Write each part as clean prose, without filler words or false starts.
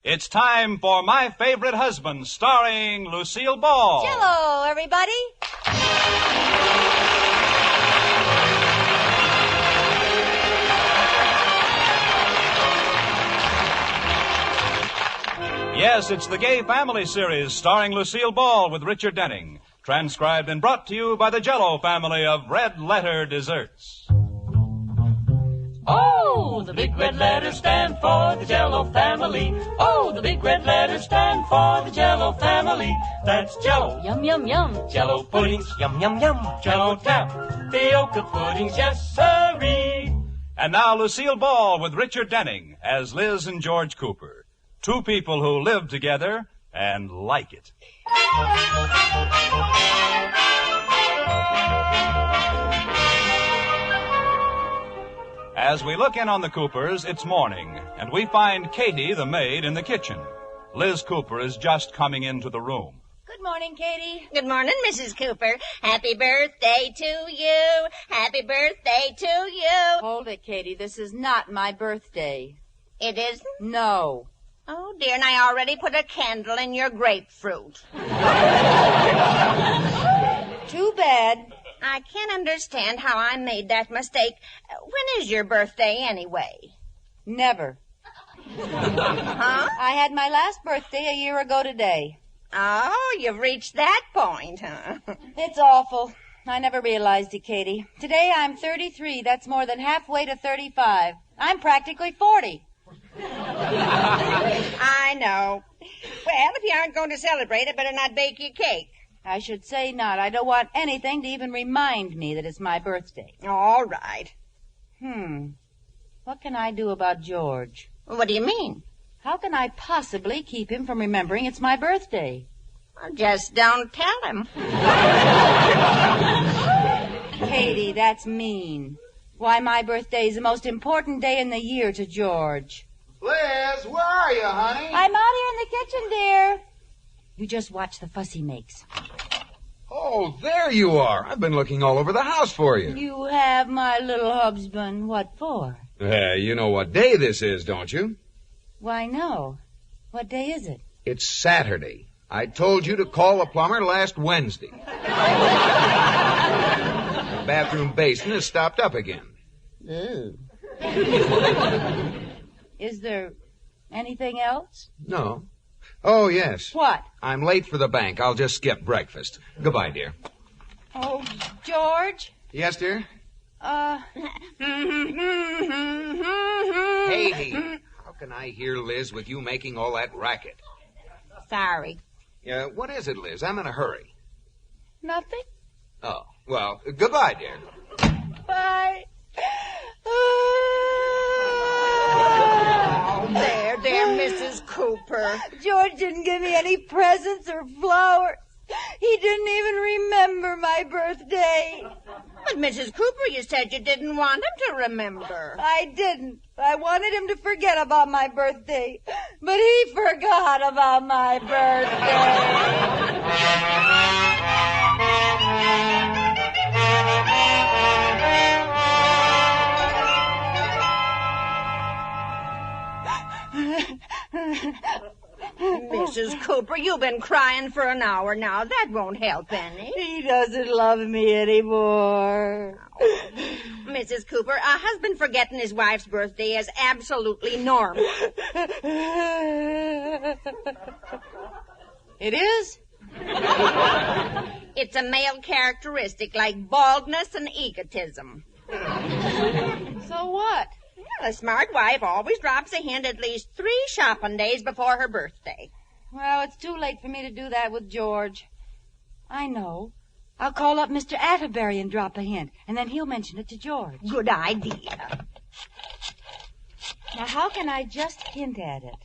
It's time for My Favorite Husband, starring Lucille Ball. Hello, everybody. Yes, it's the Gay Family Series, starring Lucille Ball with Richard Denning. Transcribed and brought to you by the Jell-O family of red letter desserts. Oh, the big red letters stand for the Jell-O family. Oh, the big red letters stand for the Jell-O family. That's Jell-O. Yum, yum, yum. Jell-O puddings. Yum, yum, yum. Jell-O tapioca puddings. Yes, sirree. And now Lucille Ball with Richard Denning as Liz and George Cooper. Two people who live together and like it. As we look in on the Coopers, it's morning, and we find Katie, the maid, in the kitchen. Liz Cooper is just coming into the room. Good morning, Katie. Good morning, Mrs. Cooper. Happy birthday to you. Happy birthday to you. Hold it, Katie. This is not my birthday. It isn't? No. Oh, dear, and I already put a candle in your grapefruit. Too bad. I can't understand how I made that mistake. When is your birthday, anyway? Never. Huh? I had my last birthday a year ago today. Oh, you've reached that point, huh? It's awful. I never realized it, Katie. Today I'm 33. That's more than halfway to 35. I'm practically 40. I know. Well, if you aren't going to celebrate, I better not bake you cake. I should say not. I don't want anything to even remind me that it's my birthday. All right. What can I do about George? What do you mean? How can I possibly keep him from remembering it's my birthday? Well, just don't tell him. Katie, that's mean. Why, my birthday is the most important day in the year to George. Liz, where are you, honey? I'm out here in the kitchen, dear. You just watch the fuss he makes. Oh, there you are. I've been looking all over the house for you. You have, my little husband. What for? You know what day this is, don't you? Why, no. What day is it? It's Saturday. I told you to call a plumber last Wednesday. The bathroom basin is stopped up again. Ooh. Is there anything else? No. Oh, yes. What? I'm late for the bank. I'll just skip breakfast. Goodbye, dear. Oh, George? Yes, dear? Katie, how can I hear Liz with you making all that racket? Sorry. What is it, Liz? I'm in a hurry. Nothing. Oh, well, goodbye, dear. Bye. Oh, there, Mrs. Cooper. George didn't give me any presents or flowers. He didn't even remember my birthday. But, Mrs. Cooper, you said you didn't want him to remember. I didn't. I wanted him to forget about my birthday. But he forgot about my birthday. Mrs. Cooper, you've been crying for an hour now. That won't help any. He doesn't love me anymore. Mrs. Cooper, a husband forgetting his wife's birthday is absolutely normal. It is? It's a male characteristic like baldness and egotism. So what? Well, a smart wife always drops a hint at least 3 shopping days before her birthday. Well, it's too late for me to do that with George. I know. I'll call up Mr. Atterbury and drop a hint, and then he'll mention it to George. Good idea. Now, how can I just hint at it?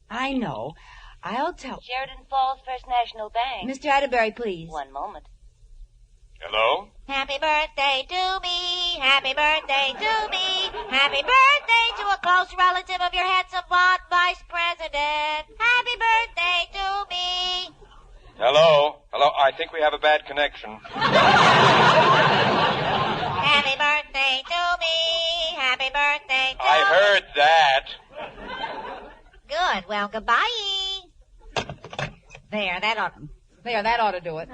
I know. I'll tell... Sheridan Falls First National Bank. Mr. Atterbury, please. One moment. Hello? Happy birthday to me. Happy birthday to me. Happy birthday to a close relative of your handsome blonde vice president. Happy birthday to me. Hello? Hello? I think we have a bad connection. Happy birthday to me. Happy birthday to I heard that. good. Well, goodbye. There, that ought to do it.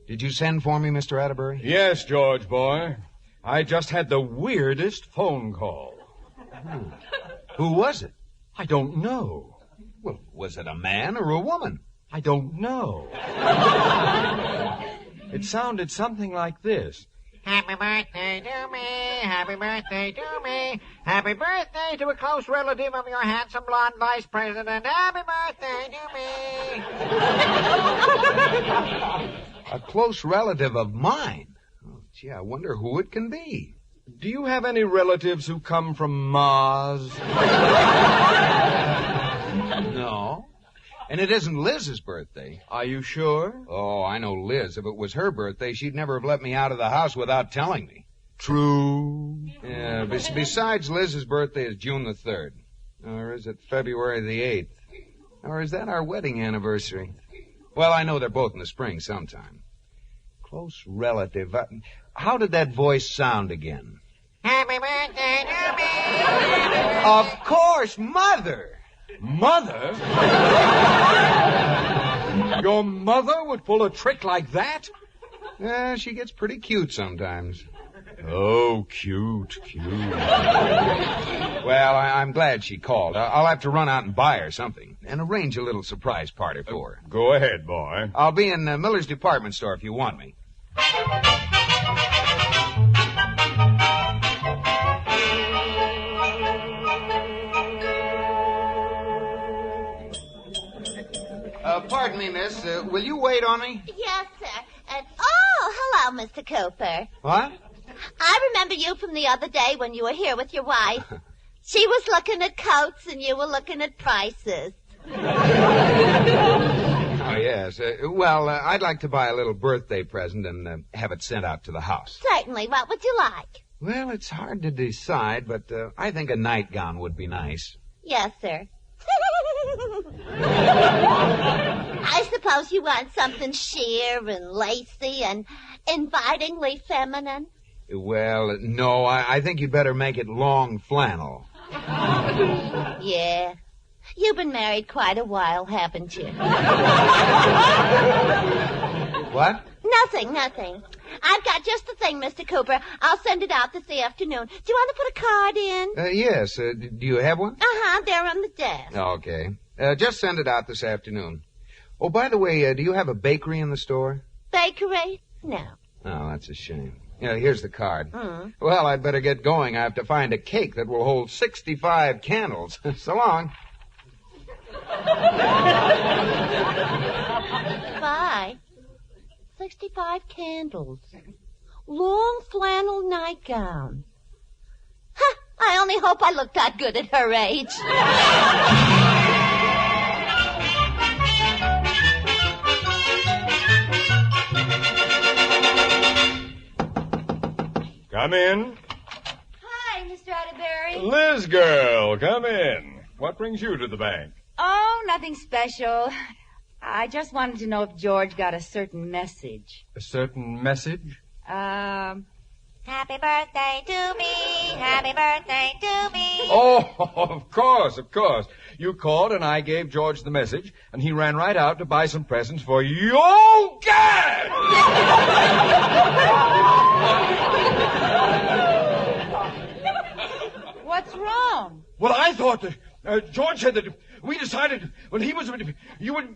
Did you send for me, Mr. Atterbury? Yes, George, boy. I just had the weirdest phone call. Who was it? I don't know. Well, was it a man or a woman? I don't know. It sounded something like this. Happy birthday to me, happy birthday to me, happy birthday to a close relative of your handsome blonde vice president, happy birthday to me. A close relative of mine. Oh, gee, I wonder who it can be. Do you have any relatives who come from Mars? No. And it isn't Liz's birthday. Are you sure? Oh, I know Liz. If it was her birthday, she'd never have let me out of the house without telling me. True. Yeah, besides, Liz's birthday is June the 3rd. Or is it February the 8th? Or is that our wedding anniversary? Well, I know they're both in the spring sometime. Close relative. How did that voice sound again? Happy birthday to me. Of course, Mother. Mother? Your mother would pull a trick like that? Yeah, she gets pretty cute sometimes. Oh, cute. Well, I'm glad she called. I'll have to run out and buy her something and arrange a little surprise party for her. Go ahead, boy. I'll be in Miller's department store if you want me. Pardon me, miss. Will you wait on me? Yes, sir. Hello, Mr. Cooper. What? I remember you from the other day when you were here with your wife. She was looking at coats and you were looking at prices. Oh, yes. I'd like to buy a little birthday present and have it sent out to the house. Certainly. What would you like? Well, it's hard to decide, but I think a nightgown would be nice. Yes, sir. I suppose you want something sheer and lacy and invitingly feminine. Well, no, I think you'd better make it long flannel. Yeah. You've been married quite a while, haven't you? What? Nothing. I've got just the thing, Mr. Cooper. I'll send it out this afternoon. Do you want to put a card in? Yes. Do you have one? Uh-huh, they're on the desk. Okay. Just send it out this afternoon. Oh, by the way, do you have a bakery in the store? Bakery? No. Oh, that's a shame. Yeah, here's the card. Mm. Well, I'd better get going. I have to find a cake that will hold 65 candles. So long. Bye. 65 candles. Long flannel nightgown. Huh, I only hope I look that good at her age. Come in. Hi, Mr. Atterbury. Liz girl, come in. What brings you to the bank? Oh, nothing special. I just wanted to know if George got a certain message. A certain message? Happy birthday to me, happy birthday to me. Oh, of course. You called and I gave George the message, and he ran right out to buy some presents for your dad! What's wrong? Well, I thought that George said that we decided when he was... You would...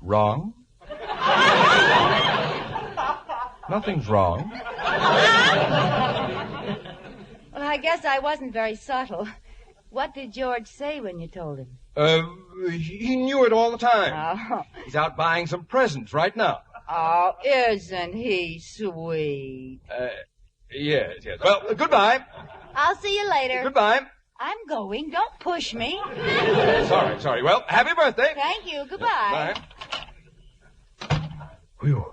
Wrong? Nothing's wrong. Well, I guess I wasn't very subtle. What did George say when you told him? He knew it all the time. Oh, He's out buying some presents right now. Isn't he sweet? Yes. Well, goodbye. I'll see you later. Goodbye. I'm going. Don't push me. Sorry. Well, happy birthday. Thank you. Goodbye. Bye. Whew.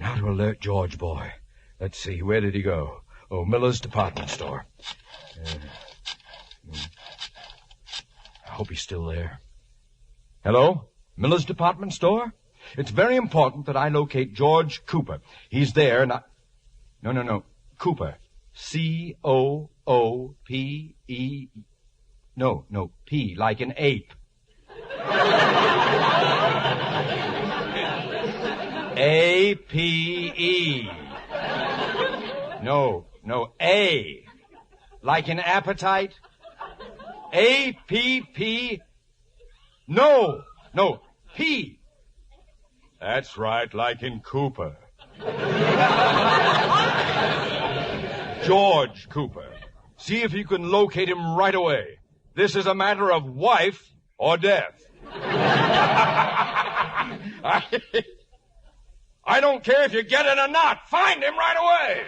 Now to alert George, boy. Let's see, where did he go? Oh, Miller's department store. I hope he's still there. Hello? Miller's department store? It's very important that I locate George Cooper. He's there, and I... No. Cooper. C-O-O-P-E... No, P, like an ape. A-P-E. No, A. Like an appetite. A-P-P. No, P. That's right, like in Cooper. George Cooper. See if you can locate him right away. This is a matter of wife or death. I don't care if you get it or not. Find him right away.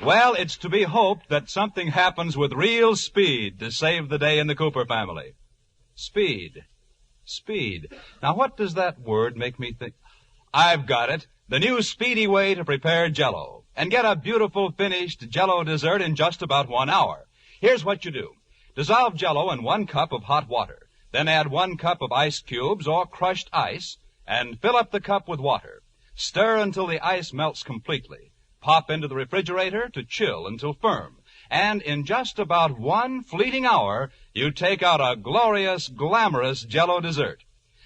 Well, it's to be hoped that something happens with real speed to save the day in the Cooper family. Speed. Now, what does that word make me think? I've got it. The new speedy way to prepare Jell-O and get a beautiful finished Jell-O dessert in just about 1 hour. Here's what you do. Dissolve Jell-O in 1 cup of hot water. Then add 1 cup of ice cubes or crushed ice and fill up the cup with water. Stir until the ice melts completely. Pop into the refrigerator to chill until firm. And in just about 1 fleeting hour, you take out a glorious, glamorous Jell-O dessert.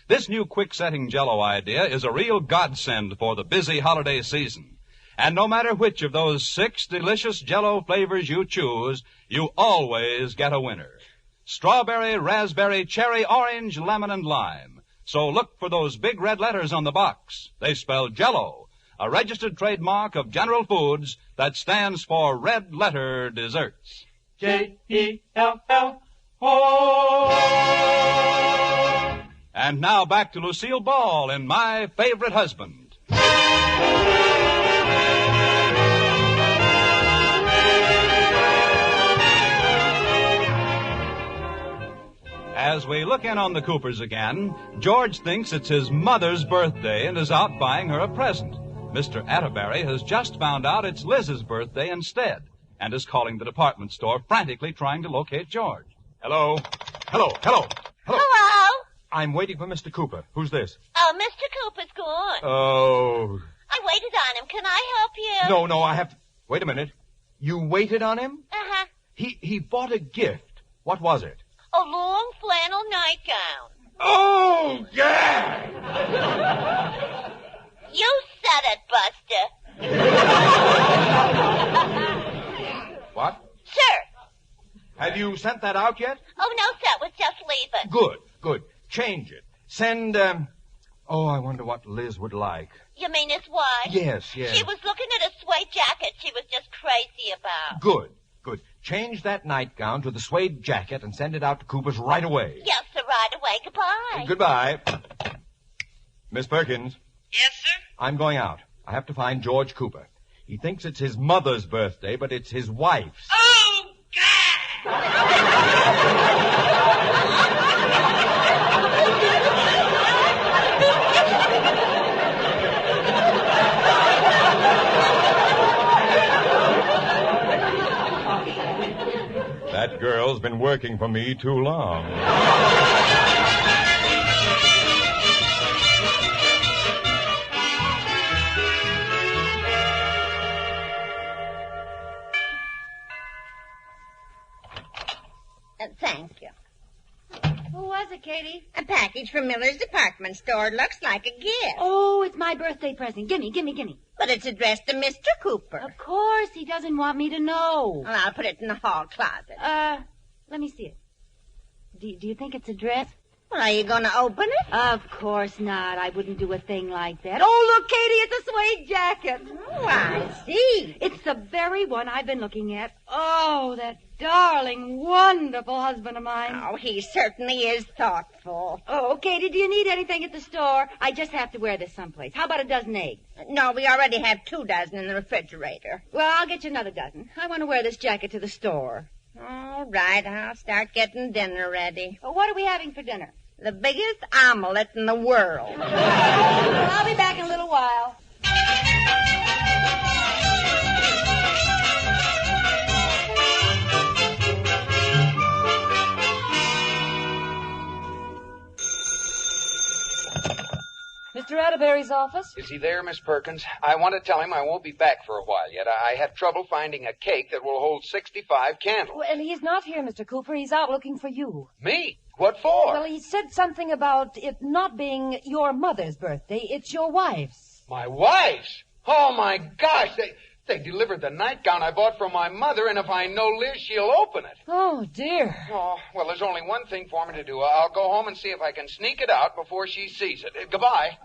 This new quick-setting Jell-O idea is a real godsend for the busy holiday season. And no matter which of those 6 delicious Jell-O flavors you choose, you always get a winner. Strawberry, raspberry, cherry, orange, lemon, and lime. So look for those big red letters on the box. They spell Jell-O, a registered trademark of General Foods that stands for Red Letter Desserts. J-E-L-L-O. And now back to Lucille Ball in My Favorite Husband. As we look in on the Coopers again, George thinks it's his mother's birthday and is out buying her a present. Mr. Atterbury has just found out it's Liz's birthday instead and is calling the department store, frantically trying to locate George. Hello. Hello? I'm waiting for Mr. Cooper. Who's this? Oh, Mr. Cooper's gone. Oh. I waited on him. Can I help you? No, I have to... Wait a minute. You waited on him? Uh-huh. He bought a gift. What was it? A long flannel nightgown. Oh, yeah! You said it, Buster. What? Sir. Have you sent that out yet? Oh, no, sir. We're just leaving. Good. Change it. Send, I wonder what Liz would like. You mean his wife? Yes. She was looking at a suede jacket she was just crazy about. Good. Change that nightgown to the suede jacket and send it out to Cooper's right away. Yes, sir, right away. Goodbye. Goodbye. Miss Perkins. Yes, sir? I'm going out. I have to find George Cooper. He thinks it's his mother's birthday, but it's his wife's. Oh, That girl's been working for me too long. Thank you. Who was it, Katie? A package from Miller's department store. Looks like a gift. Oh, it's my birthday present. Gimme. But it's addressed to Mr. Cooper. Of course, he doesn't want me to know. Well, I'll put it in the hall closet. Let me see it. Do you think it's a dress? Well, are you going to open it? Of course not. I wouldn't do a thing like that. Oh, look, Katie, it's a suede jacket. Oh, I see. It's the very one I've been looking at. Oh, that darling, wonderful husband of mine. Oh, he certainly is thoughtful. Oh, Katie, do you need anything at the store? I just have to wear this someplace. How about a dozen eggs? No, we already have 2 dozen in the refrigerator. Well, I'll get you another dozen. I want to wear this jacket to the store. All right, I'll start getting dinner ready. Well, what are we having for dinner? The biggest omelet in the world. I'll be back in a little while. Cooper's office? Is he there, Miss Perkins? I want to tell him I won't be back for a while yet. I had trouble finding a cake that will hold 65 candles. Well, he's not here, Mr. Cooper. He's out looking for you. Me? What for? Well, he said something about it not being your mother's birthday. It's your wife's. My wife's? Oh, my gosh. They delivered the nightgown I bought for my mother, and if I know Liz, she'll open it. Oh, dear. Oh, well, there's only one thing for me to do. I'll go home and see if I can sneak it out before she sees it. Goodbye.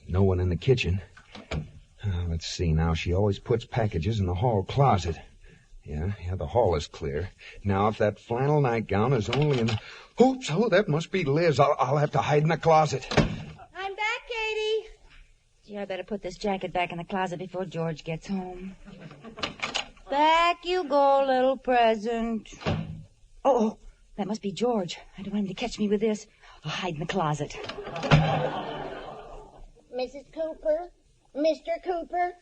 No one in the kitchen. Let's see now. She always puts packages in the hall closet. Yeah, the hall is clear. Now, if that flannel nightgown is only in... Oops, that must be Liz. I'll have to hide in the closet. I'm back, Katie. Gee, I better put this jacket back in the closet before George gets home. Back you go, little present. Oh, that must be George. I don't want him to catch me with this. I'll hide in the closet. Mrs. Cooper? Mr. Cooper?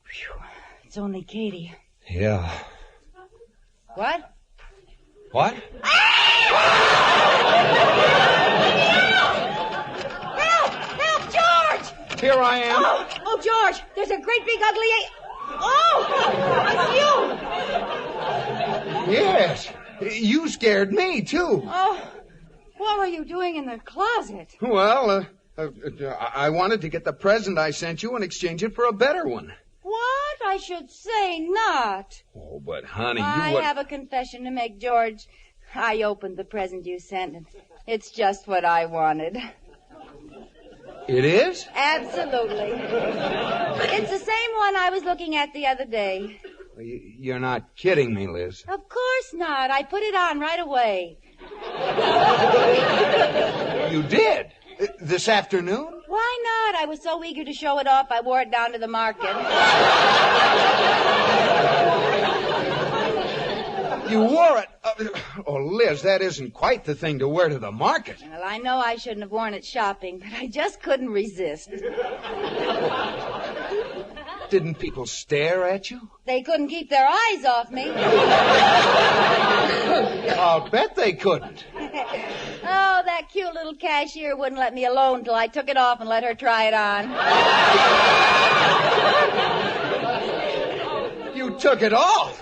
Phew, it's only Katie. Yeah. What? What? Help, George! Here I am. Oh, George, there's a great big ugly... Oh, it's you! Yes. You scared me, too. Oh, what were you doing in the closet? Well, I wanted to get the present I sent you and exchange it for a better one. What? I should say not. Oh, but honey, I have a confession to make, George. I opened the present you sent, and it's just what I wanted. It is? Absolutely. It's the same one I was looking at the other day. You're not kidding me, Liz. Of course not. I put it on right away. You did? This afternoon? Why not? I was so eager to show it off, I wore it down to the market. You wore it? Oh, Liz, that isn't quite the thing to wear to the market. Well, I know I shouldn't have worn it shopping, but I just couldn't resist. Didn't people stare at you? They couldn't keep their eyes off me. I'll bet they couldn't. Oh, that cute little cashier wouldn't let me alone till I took it off and let her try it on. You took it off?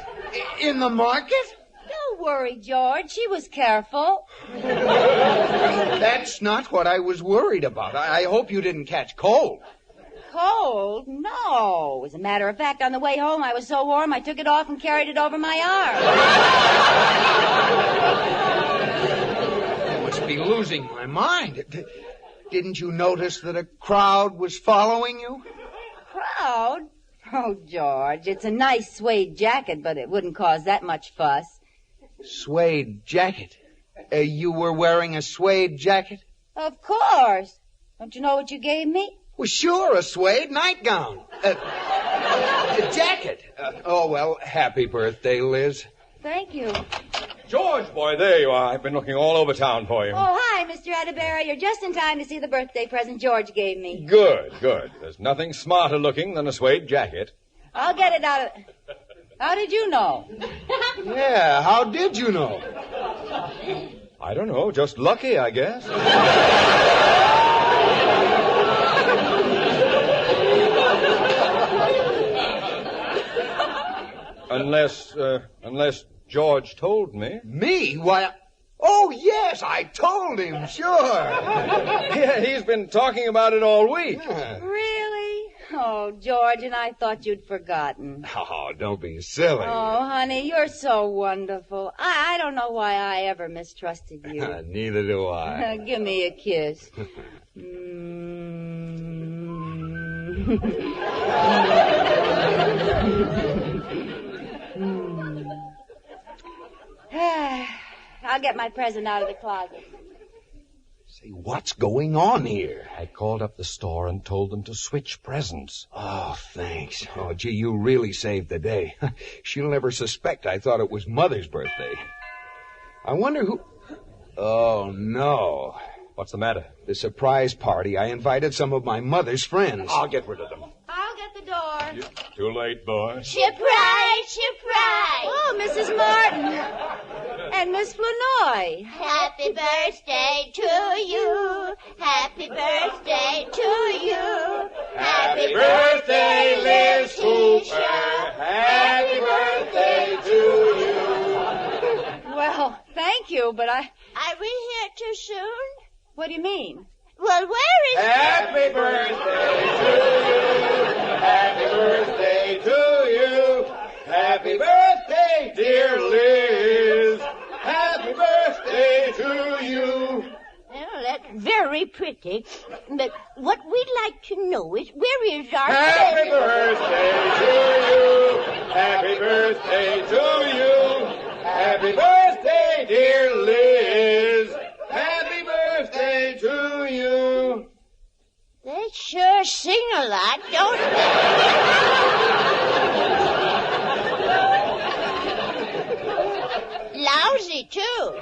In the market? Don't worry, George. She was careful. That's not what I was worried about. I hope you didn't catch cold. Cold? No. As a matter of fact, on the way home, I was so warm, I took it off and carried it over my arm. I must be losing my mind. Didn't you notice that a crowd was following you? Crowd? Oh, George, it's a nice suede jacket, but it wouldn't cause that much fuss. Suede jacket? You were wearing a suede jacket? Of course. Don't you know what you gave me? Well, sure, a suede nightgown. A jacket. Oh, well, happy birthday, Liz. Thank you. George, boy, there you are. I've been looking all over town for you. Oh, hi, Mr. Atterbury. You're just in time to see the birthday present George gave me. Good. There's nothing smarter looking than a suede jacket. I'll get it out of... How did you know? Yeah, how did you know? I don't know, just lucky, I guess. Unless George told me. Me? Why... Oh, yes, I told him, sure. Yeah, he's been talking about it all week. Yeah. Really? Oh, George, and I thought you'd forgotten. Oh, don't be silly. Oh, honey, you're so wonderful. I don't know why I ever mistrusted you. Neither do I. Give me a kiss. I'll get my present out of the closet. Say, what's going on here? I called up the store and told them to switch presents. Oh, thanks. Oh, gee, you really saved the day. She'll never suspect I thought it was Mother's birthday. I wonder who... Oh, no. What's the matter? The surprise party. I invited some of my mother's friends. I'll get rid of them. I'll get the door. Too late, boy. Surprise, surprise. Oh, Mrs. Martin. And Miss Flanoy. Happy birthday to you. Happy birthday to you. Happy birthday, Liz Cooper. Happy birthday to you. Well, thank you, but Are we here too soon? what do you mean? Well, where is... Happy birthday to you. Happy birthday to you. Happy birthday, dear Liz. Happy birthday to you. Well, that's very pretty. But what we'd like to know is, where is our... Happy birthday to you. Happy birthday to you. Happy birthday, dear Liz. Happy birthday to you. They sure sing a lot, don't they? Lousy, too.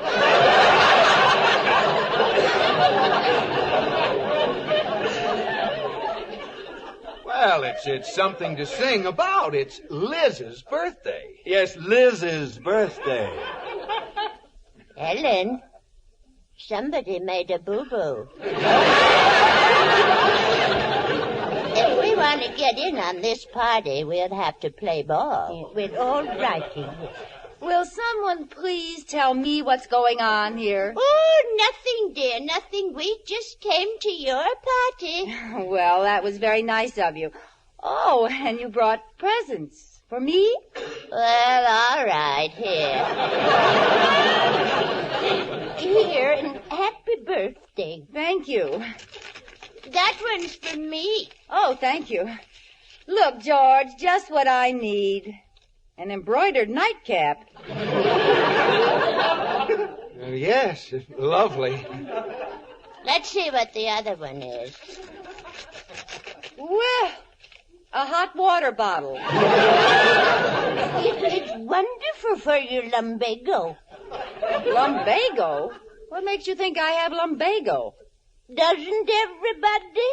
Well, it's something to sing about. It's Liz's birthday. Yes, Liz's birthday. Ellen, somebody made a boo-boo. If we want to get in on this party, we'll have to play ball. With all righty. Will someone please tell me what's going on here? Oh, nothing, dear, nothing. We just came to your party. Well, that was very nice of you. Oh, and you brought presents. For me? Well, all right, here. Here, and happy birthday. Thank you. That one's for me. Oh, thank you. Look, George, just what I need. An embroidered nightcap. Yes, it's lovely. Let's see what the other one is. Well, a hot water bottle. It's wonderful for your lumbago. Lumbago? What makes you think I have lumbago? Doesn't everybody?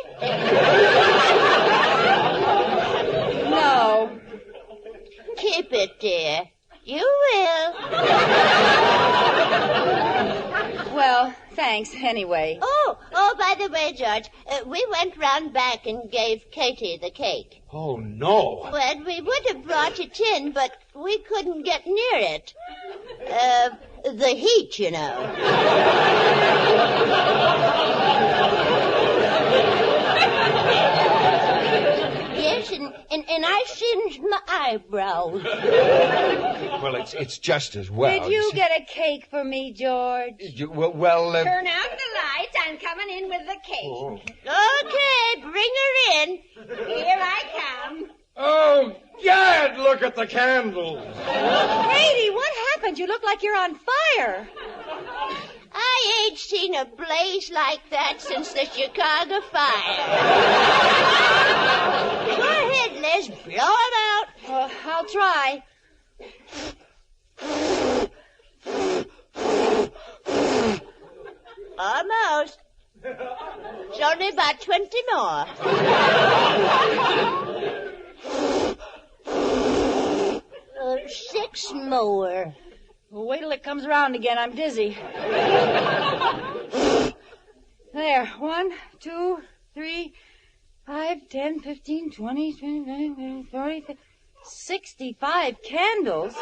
No. Keep it, dear. You will. Well, thanks anyway. Oh, by the way, George, we went round back and gave Katie the cake. Oh, no. Well, we would have brought it in, but we couldn't get near it. The heat, you know. Yes, and I singed my eyebrows. Well, it's just as well. Did you get a cake for me, George? Turn out the lights. I'm coming in with the cake. Oh. Okay, bring her in. Here I come. Oh, Gad, look at the candles. Katie, what happened? You look like you're on fire. I ain't seen a blaze like that since the Chicago fire. Go ahead, Liz. Blow it out. I'll try. Almost. It's only about 20 more. 6 more. Well, wait till it comes around again. I'm dizzy. There. 1, 2, 3, 5, 10, 15, 20, 25, 30, 50, 65 candles?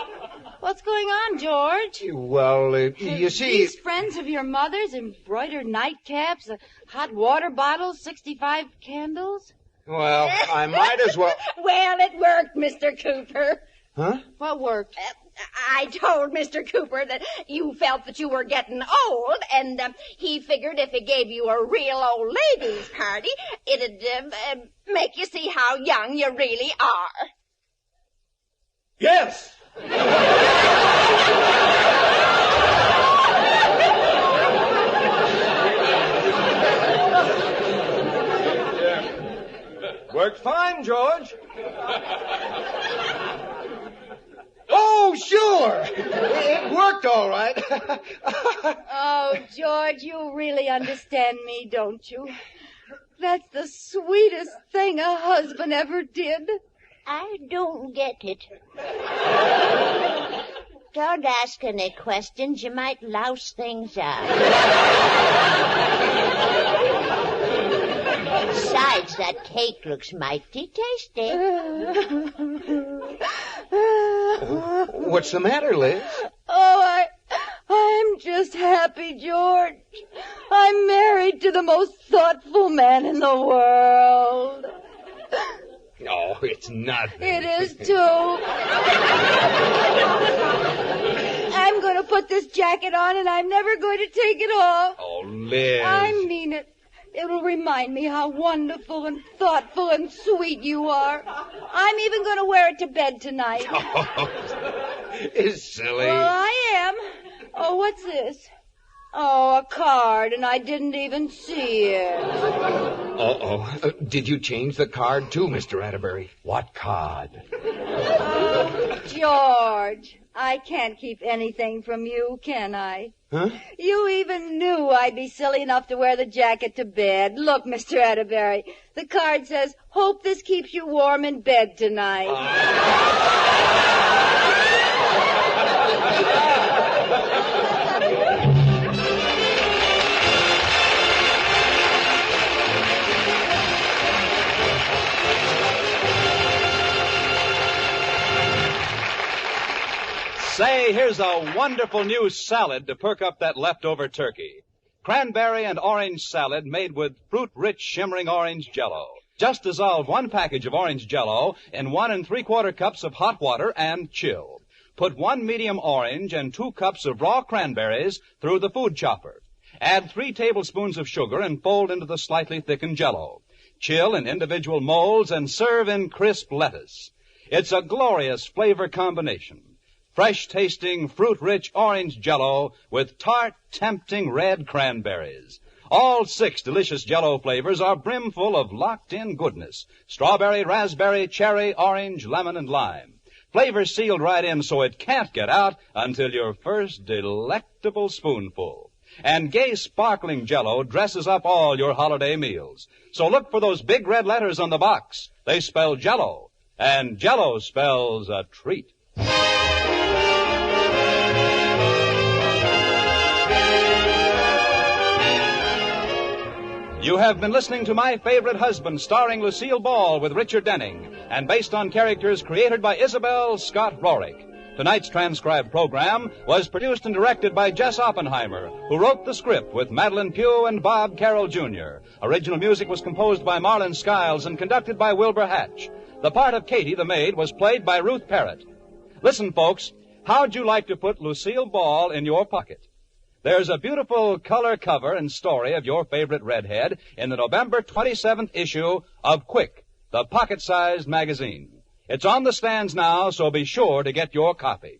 What's going on, George? Well, you see... These friends of your mother's, embroidered nightcaps, hot water bottles, 65 candles? Well, I might as well... Well, it worked, Mr. Cooper. Huh? What worked? I told Mr. Cooper that you felt that you were getting old, and he figured if he gave you a real old ladies' party, it'd make you see how young you really are. Yes. Worked fine, George. Oh, sure. It worked all right. Oh, George, you really understand me, don't you? That's the sweetest thing a husband ever did. I don't get it. Don't ask any questions. You might louse things out. Besides, that cake looks mighty tasty. What's the matter, Liz? Oh, I'm just happy, George. I'm married to the most thoughtful man in the world. Oh, it's nothing. It is, too. I'm going to put this jacket on, and I'm never going to take it off. Oh, Liz. I mean it. It'll remind me how wonderful and thoughtful and sweet you are. I'm even going to wear it to bed tonight. Oh, it's silly. Well, I am. Oh, what's this? Oh, a card, and I didn't even see it. Uh-oh. Did you change the card, too, Mr. Atterbury? What card? George, I can't keep anything from you, can I? Huh? You even knew I'd be silly enough to wear the jacket to bed. Look, Mr. Atterbury, the card says, hope this keeps you warm in bed tonight. Say, here's a wonderful new salad to perk up that leftover turkey. Cranberry and orange salad made with fruit-rich shimmering orange Jell-O. Just dissolve 1 package of orange Jell-O in 1 3/4 cups of hot water and chill. Put 1 medium orange and 2 cups of raw cranberries through the food chopper. Add 3 tablespoons of sugar and fold into the slightly thickened Jell-O. Chill in individual molds and serve in crisp lettuce. It's a glorious flavor combination. Fresh-tasting, fruit-rich orange Jell-O with tart, tempting red cranberries. All 6 delicious Jell-O flavors are brimful of locked-in goodness. Strawberry, raspberry, cherry, orange, lemon, and lime. Flavors sealed right in so it can't get out until your first delectable spoonful. And gay, sparkling Jell-O dresses up all your holiday meals. So look for those big red letters on the box. They spell Jell-O, and Jell-O spells a treat. You have been listening to My Favorite Husband, starring Lucille Ball with Richard Denning, and based on characters created by Isabel Scott Rorick. Tonight's transcribed program was produced and directed by Jess Oppenheimer, who wrote the script with Madeline Pugh and Bob Carroll, Jr. Original music was composed by Marlon Skiles and conducted by Wilbur Hatch. The part of Katie, the maid, was played by Ruth Parrott. Listen, folks, how'd you like to put Lucille Ball in your pocket? There's a beautiful color cover and story of your favorite redhead in the November 27th issue of Quick, the pocket-sized magazine. It's on the stands now, so be sure to get your copy.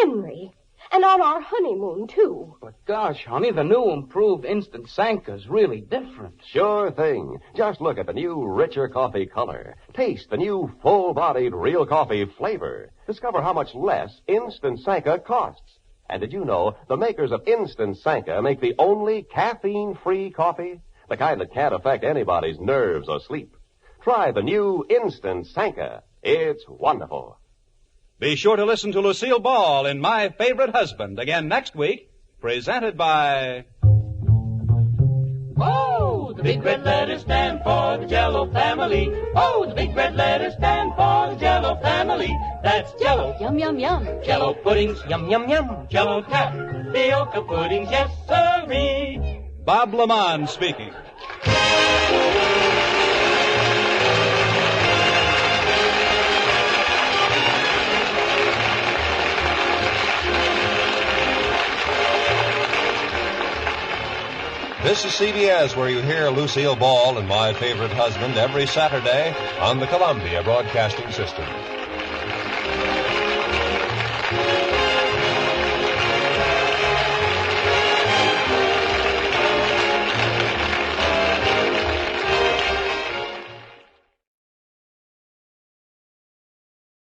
Henry, and on our honeymoon, too. But gosh, honey, the new improved Instant Sanka's really different. Sure thing. Just look at the new richer coffee color. Taste the new full-bodied real coffee flavor. Discover how much less Instant Sanka costs. And did you know the makers of Instant Sanka make the only caffeine-free coffee? The kind that can't affect anybody's nerves or sleep. Try the new Instant Sanka. It's wonderful. Be sure to listen to Lucille Ball in My Favorite Husband again next week, presented by... Oh, the big red letters stand for the Jell-O family. Oh, the big red letters stand for the Jell-O family. That's Jell-O. Yum, yum, yum. Jell-O puddings. Yum, yum, yum. Jell-O tapioca puddings. Yes, sirree. Bob Lamont speaking. This is CBS, where you hear Lucille Ball and My Favorite Husband every Saturday on the Columbia Broadcasting System.